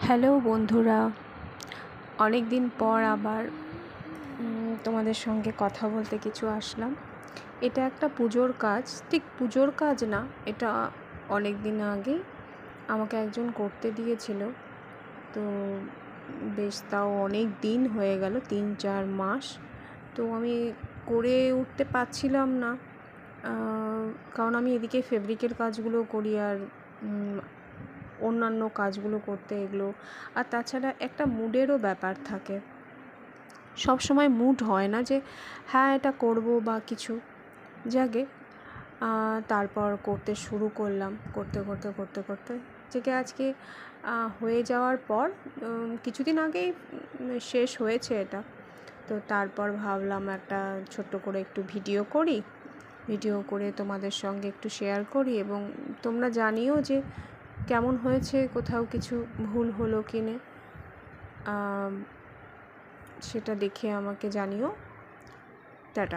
Hello বন্ধুরা, অনেক দিন পর আবার তোমাদের সঙ্গে কথা বলতে কিছু আসলাম। এটা একটা পুজোর কাজ, ঠিক পুজোর কাজ না, এটা অনেক দিন আগেই আমাকে একজন করতে দিয়েছিল। তো বেশ তাও অনেক দিন হয়ে গেল, 3-4 মাস। তো আমি করে উঠতে পারছিলাম না, কারণ আমি এদিকে ফেব্রিকের কাজগুলো করি আর অন্যান্য কাজগুলো করতে এগুলো। আর তাছাড়া একটা মুডেরও ব্যাপার থাকে, সব সময় মুড হয় না যে হ্যাঁ এটা করব বা কিছু। যাকে তারপর করতে শুরু করলাম, করতে করতে করতে করতে থেকে আজকে হয়ে যাওয়ার পর কিছুদিন আগেই শেষ হয়েছে এটা। তো তারপর ভাবলাম একটা ছোট্ট করে একটু ভিডিও করি, ভিডিও করে তোমাদের সঙ্গে একটু শেয়ার করি এবং তোমরা জানিও যে কেমন হয়েছে, কোথাও কিছু ভুল হলো কি না সেটা দেখে আমাকে জানিও। টাটা।